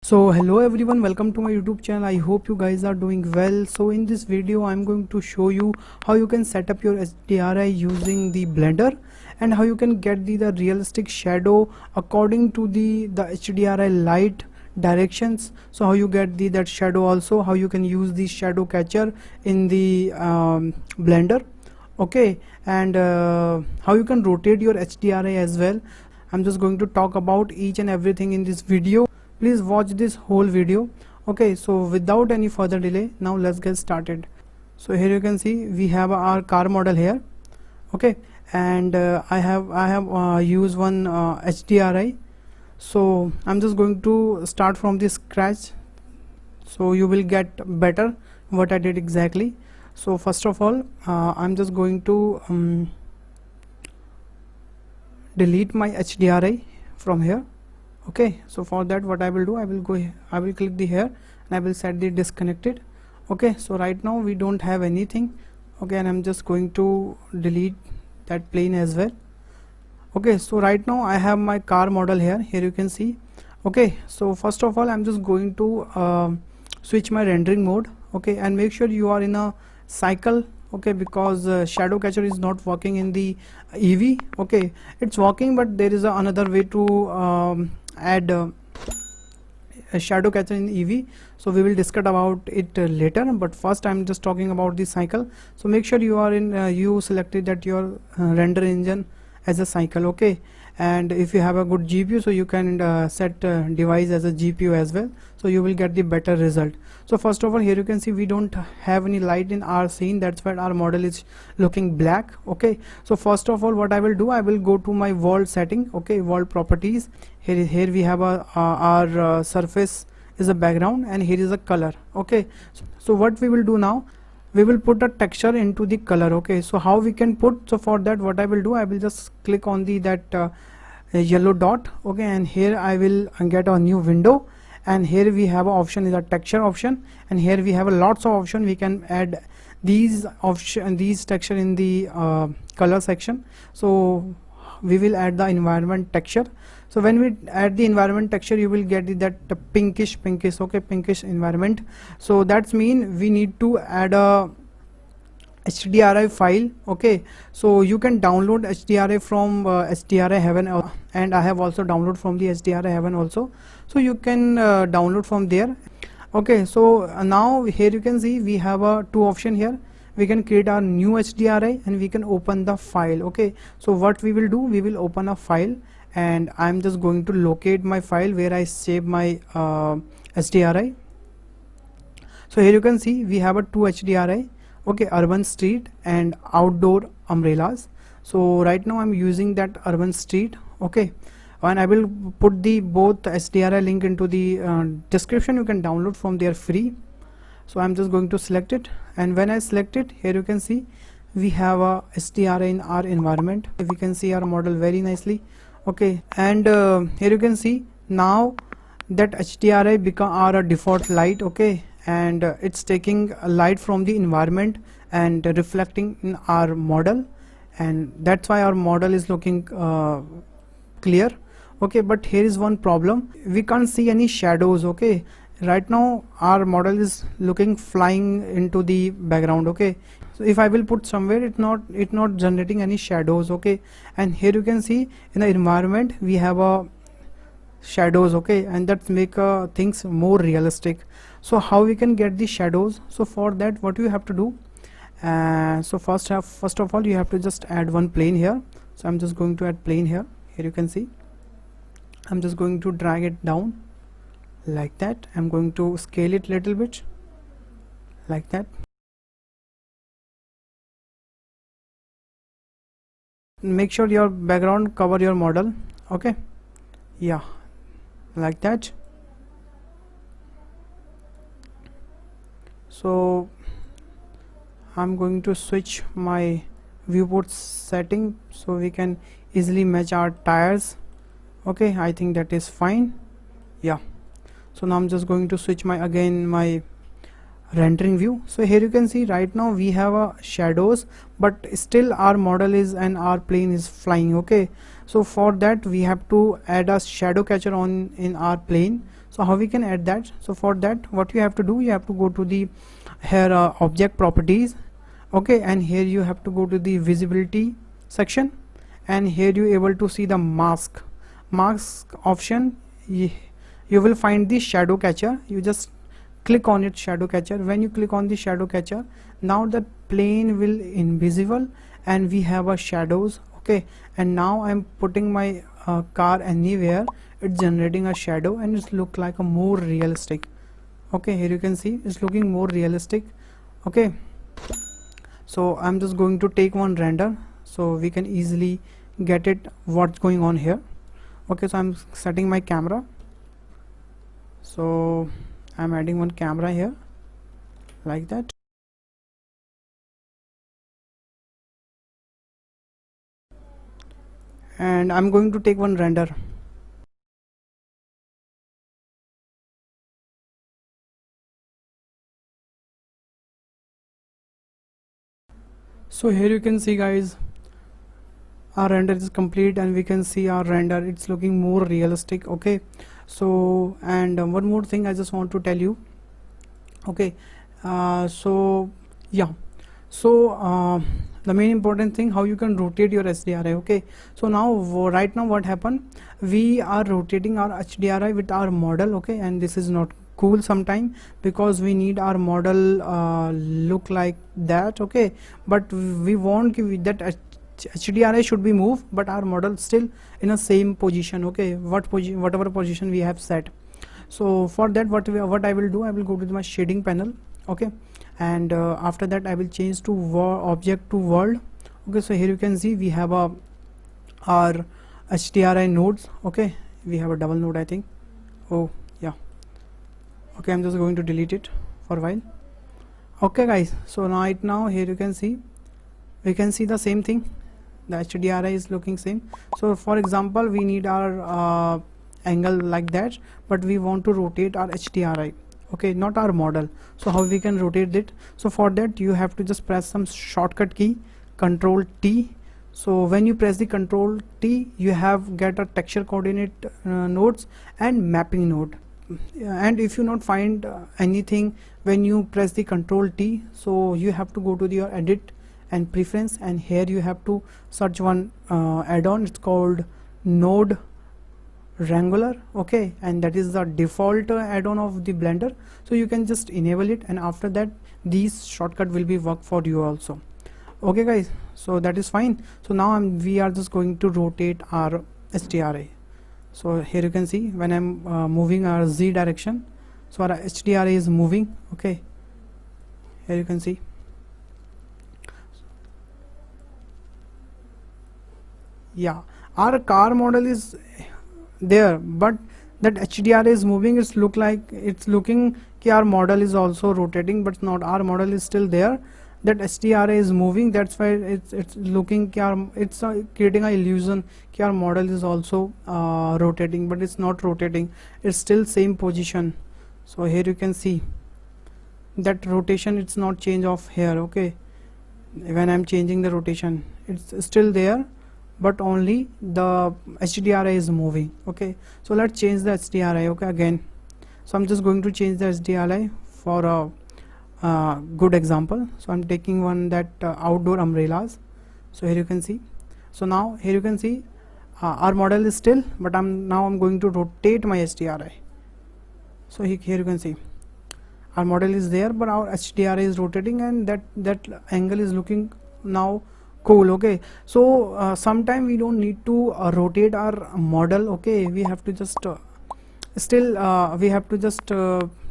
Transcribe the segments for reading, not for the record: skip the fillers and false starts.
So hello everyone, welcome to my YouTube channel. I hope you guys are doing well. So in this video I'm going to show you how you can set up your HDRI using the Blender and how you can get the realistic shadow according to the HDRI light directions. So how you get that shadow, also how you can use the shadow catcher in the Blender, okay, and how you can rotate your HDRI as well. I'm just going to talk about each and everything in this video. Please watch this whole video. Okay, so without any further delay, now let's get started. So here you can see we have our car model here, okay, and I have used one HDRI. So I'm just going to start from the scratch, so you will get better what I did exactly. So first of all, I'm just going to delete my HDRI from here. Okay, so for that what I will do, I will click the here and I will set the disconnected. Okay, so right now we don't have anything. Okay, and I'm just going to delete that plane as well. Okay, so right now I have my car model here you can see. Okay, so first of all I'm just going to switch my rendering mode. Okay, and make sure you are in a cycle. Okay, because shadow catcher is not working in the EV. Okay, it's working, but there is another way to add a shadow catcher in EV. So we will discuss about it later, but first I'm just talking about the cycle. So make sure you are in you selected that your render engine as a cycle. Okay, and if you have a good GPU, so you can set device as a GPU as well, so you will get the better result. So first of all, here you can see we don't have any light in our scene, that's why our model is looking black. Okay, so first of all what I will do, I will go to my world setting. Okay, world properties. Here we have our surface is a background and here is a color. Okay, so what we will do now, we will put a texture into the color. Okay, so how we can put, so for that what I will do, I will just click on that yellow dot. Okay, and here I will get a new window, and here we have an option is a texture option, and here we have a lots of option. We can add these option, these texture in the color section. So we will add the environment texture. So when we add the environment texture, you will get that pinkish, okay, pinkish environment. So that's mean we need to add a HDRI file. Okay, so you can download HDRI from HDRI Heaven, and I have also download from the HDRI Heaven also, so you can download from there. Okay, so now here you can see we have two option here. We can create our new HDRI and we can open the file. Okay, so what we will do, we will open a file, and I'm just going to locate my file where I save my HDRI. So here you can see we have a two HDRI. Okay, urban street and outdoor umbrellas. So right now I'm using that urban street. Okay, and I will put the both HDRI link into the description. You can download from there free. So I'm just going to select it, and when I select it, here you can see we have a HDRI in our environment. We can see our model very nicely. Okay, and here you can see now that HDRI become our default light. Okay, and it's taking a light from the environment and reflecting in our model, and that's why our model is looking clear. Okay, but here is one problem, we can't see any shadows. Okay, right now our model is looking flying into the background. Okay, so if I will put somewhere, it's not generating any shadows. Okay, and here you can see in the environment we have a shadows. Okay, and that make things more realistic. So how we can get the shadows? So for that what you have to do, so first of all you have to just add one plane here. So I'm just going to add plane here. Here you can see I'm just going to drag it down like that. I'm going to scale it little bit like that. Make sure your background cover your model. Okay, yeah, like that. So I'm going to switch my viewport setting so we can easily match our tires. Okay, I think that is fine. Yeah, so now I'm just going to switch my rendering view. So here you can see right now we have shadows, but still our model is and our plane is flying. Okay, so for that we have to add a shadow catcher on in our plane. So how we can add that? So for that, what you have to do, you have to go to the here object properties, okay, and here you have to go to the visibility section, and here you able to see the mask option. You will find the shadow catcher. You just click on it, shadow catcher. When you click on the shadow catcher, now the plane will invisible and we have a shadows, okay. And now I'm putting my car anywhere, it's generating a shadow and it's look like a more realistic, okay. Here you can see it's looking more realistic, okay. So I'm just going to take one render so we can easily get it what's going on here, okay. So I'm setting my camera, so I'm adding one camera here like that, and I'm going to take one render. So here you can see guys, our render is complete and we can see our render, it's looking more realistic, okay. So and one more thing I just want to tell you, okay. So yeah, so the main important thing, how you can rotate your HDRI, okay. So now right now what happened, we are rotating our HDRI with our model, okay, and this is not cool sometime because we need our model look like that, okay, but we want that HDRI should be moved but our model still in a same position, okay, whatever position we have set. So for that, what I will do, I will go to my shading panel, okay, and after that I will change to object to world, okay. So here you can see we have our HDRI nodes, okay. We have a double node, I think. Oh yeah, okay, I'm just going to delete it for a while, okay guys. So right now here you can see, we can see the same thing, the HDRI is looking same. So for example, we need our angle like that, but we want to rotate our HDRI, okay, not our model. So how we can rotate it? So for that you have to just press some shortcut key, Control T. So when you press the Control T, you have get a texture coordinate nodes and mapping node. And if you not find anything when you press the Control T, so you have to go to your edit and preference, and here you have to search one add-on, it's called Node Wrangler, okay, and that is the default add-on of the Blender. So you can just enable it, and after that these shortcut will be work for you also, okay guys. So that is fine. So now we are just going to rotate our HDRI. So here you can see when I'm moving our Z direction, so our HDRI is moving, okay. Here you can see, yeah, our car model is there, but that HDRI is moving, it's look like it's looking ki our model is also rotating, but not, our model is still there, that HDRI is moving, that's why it's looking ki it's creating an illusion ki our model is also rotating, but it's not rotating, it's still same position. So here you can see that rotation, it's not change of here, okay. When I'm changing the rotation, it's still there, but only the HDRI is moving, okay. So let's change the HDRI, okay, again. So I'm just going to change the HDRI for a good example. So I'm taking one that outdoor umbrellas. So here you can see, so now here you can see our model is still, but I'm going to rotate my HDRI. So here you can see our model is there, but our HDRI is rotating, and that angle is looking now cool, okay. So sometime we don't need to rotate our model, okay. We have to just we have to just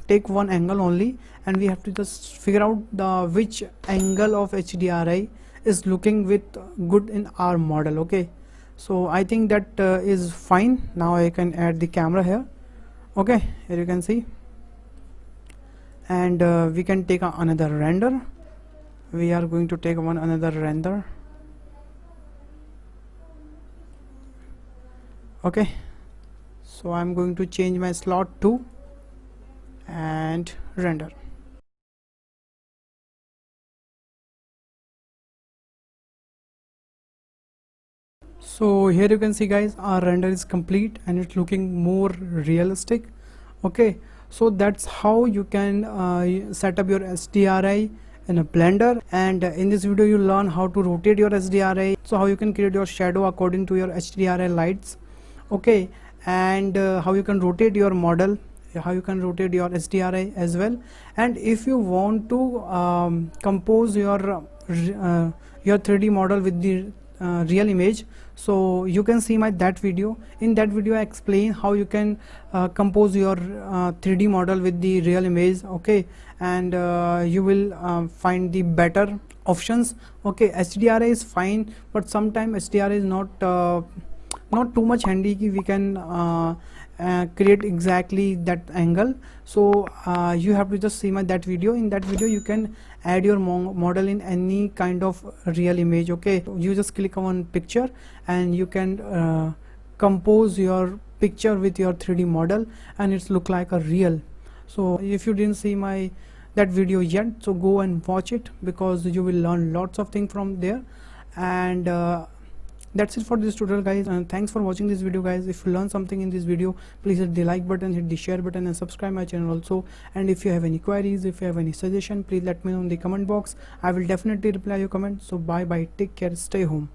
take one angle only, and we have to just figure out the which angle of HDRI is looking with good in our model, okay. So I think that is fine. Now I can add the camera here, okay. Here you can see, and we can take another render. We are going to take another render, okay. So I'm going to change my slot to and render. So here you can see guys, our render is complete and it's looking more realistic, Okay, so that's how you can set up your SDRI in a Blender. And in this video you learn how to rotate your SDRI, so how you can create your shadow according to your HDRI lights. Okay, and how you can rotate your model, how you can rotate your SDRI as well. And if you want to compose your 3D model with the real image, so you can see my that video. In that video I explain how you can compose your 3D model with the real image. Okay, and you will find the better options. Okay, HDRI is fine, but sometimes HDRI is not too much handy ki we can create exactly that angle. So you have to just see my that video. In that video you can add your model in any kind of real image. Okay, you just click on picture and you can compose your picture with your 3D model and it's look like a real. So if you didn't see my that video yet, so go and watch it, because you will learn lots of things from there. And that's it for this tutorial, guys, and thanks for watching this video, guys. If you learn something in this video, please hit the like button, hit the share button, and subscribe my channel also. And if you have any queries, if you have any suggestion, please let me know in the comment box. I will definitely reply your comment. So bye bye, take care, stay home.